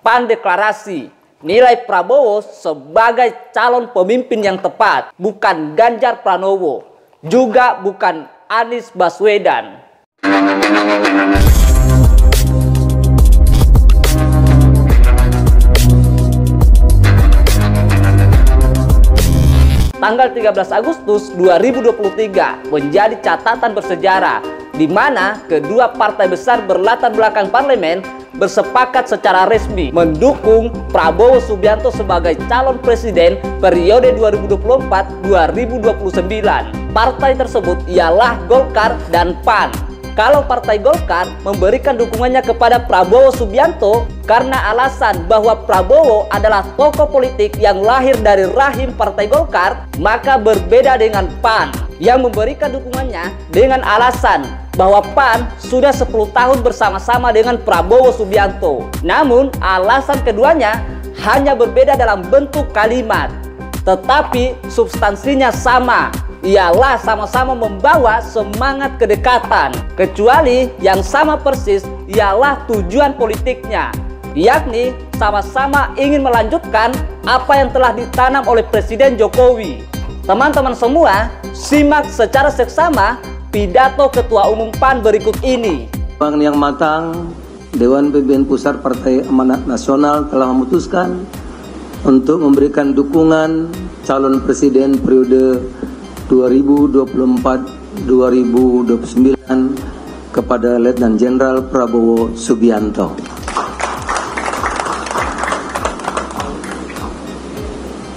PAN deklarasi nilai Prabowo sebagai calon pemimpin yang tepat, bukan Ganjar Pranowo, juga bukan Anies Baswedan. Tanggal 13 Agustus 2023 menjadi catatan bersejarah di mana kedua partai besar berlatar belakang parlemen bersepakat secara resmi mendukung Prabowo Subianto sebagai calon presiden periode 2024-2029. Partai tersebut ialah Golkar dan PAN. Kalau Partai Golkar memberikan dukungannya kepada Prabowo Subianto karena alasan bahwa Prabowo adalah tokoh politik yang lahir dari rahim Partai Golkar, maka berbeda dengan PAN yang memberikan dukungannya dengan alasan bahwa PAN sudah 10 tahun bersama-sama dengan Prabowo Subianto. Namun alasan keduanya hanya berbeda dalam bentuk kalimat, tetapi substansinya sama, ialah sama-sama membawa semangat kedekatan, kecuali yang sama persis ialah tujuan politiknya, yakni sama-sama ingin melanjutkan apa yang telah ditanam oleh Presiden Jokowi. Teman-teman semua, simak secara seksama pidato Ketua Umum PAN berikut ini. Bang yang matang, Dewan Pimpinan Pusat Partai Amanat Nasional telah memutuskan untuk memberikan dukungan calon presiden periode 2024-2029 kepada Letnan Jenderal Prabowo Subianto.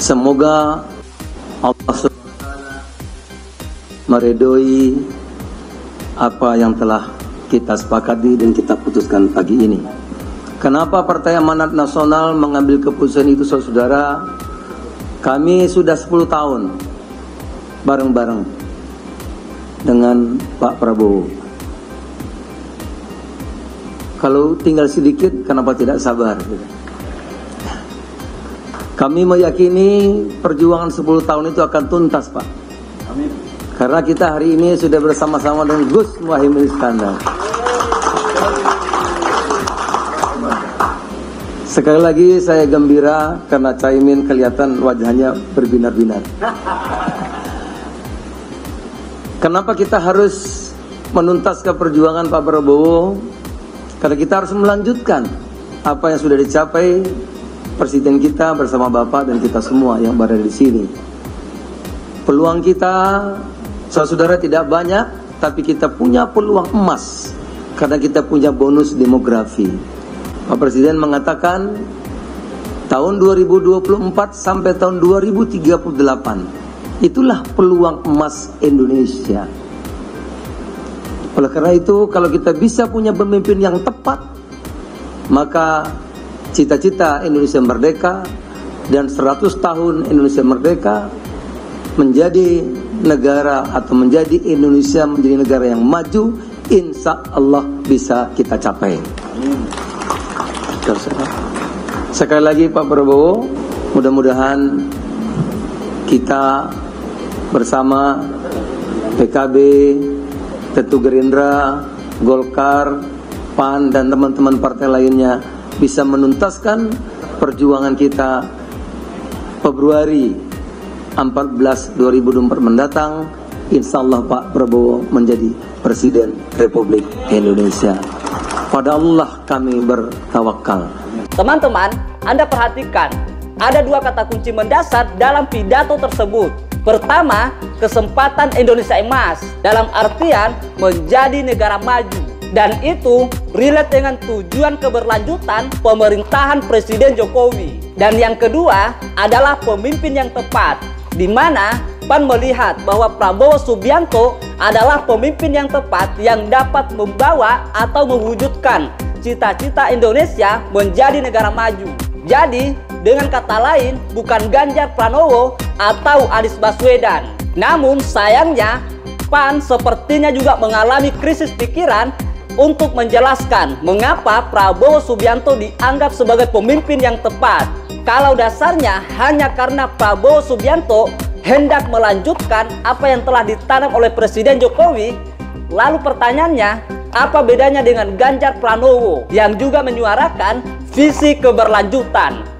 Semoga Allah meridhoi apa yang telah kita sepakati dan kita putuskan pagi ini. Kenapa Partai Amanat Nasional mengambil keputusan itu, saudara? Kami sudah 10 tahun bareng-bareng dengan Pak Prabowo. Kalau tinggal sedikit, kenapa tidak sabar? Kami meyakini perjuangan 10 tahun itu akan tuntas, Pak. Amin. Karena kita hari ini sudah bersama-sama dengan Gus Muhaimin Iskandar. Sekali lagi saya gembira karena Caimin kelihatan wajahnya berbinar-binar. Kenapa kita harus menuntaskan perjuangan Pak Prabowo? Karena kita harus melanjutkan apa yang sudah dicapai Presiden kita bersama Bapak dan kita semua yang berada di sini. Peluang kita, saudara, tidak banyak, tapi kita punya peluang emas karena kita punya bonus demografi. Pak Presiden mengatakan tahun 2024 sampai tahun 2038 itulah peluang emas Indonesia. Oleh karena itu, kalau kita bisa punya pemimpin yang tepat, maka cita-cita Indonesia merdeka dan 100 tahun Indonesia merdeka menjadi negara atau menjadi Indonesia menjadi negara yang maju, insya Allah bisa kita capai. Sekali lagi Pak Prabowo, mudah-mudahan kita bersama PKB, tentu Gerindra, Golkar, PAN dan teman-teman partai lainnya bisa menuntaskan perjuangan kita Februari 14 2024 mendatang. Insya Allah Pak Prabowo menjadi Presiden Republik Indonesia. Pada Allah kami bertawakal. Teman-teman, Anda perhatikan, ada dua kata kunci mendasar dalam pidato tersebut. Pertama, kesempatan Indonesia emas, dalam artian menjadi negara maju. Dan itu relate dengan tujuan keberlanjutan pemerintahan Presiden Jokowi. Dan yang kedua adalah pemimpin yang tepat, di mana PAN melihat bahwa Prabowo Subianto adalah pemimpin yang tepat yang dapat membawa atau mewujudkan cita-cita Indonesia menjadi negara maju. Jadi, dengan kata lain, bukan Ganjar Pranowo atau Anies Baswedan. Namun sayangnya, PAN sepertinya juga mengalami krisis pikiran untuk menjelaskan mengapa Prabowo Subianto dianggap sebagai pemimpin yang tepat. Kalau dasarnya hanya karena Prabowo Subianto hendak melanjutkan apa yang telah ditanam oleh Presiden Jokowi, lalu pertanyaannya, apa bedanya dengan Ganjar Pranowo yang juga menyuarakan visi keberlanjutan.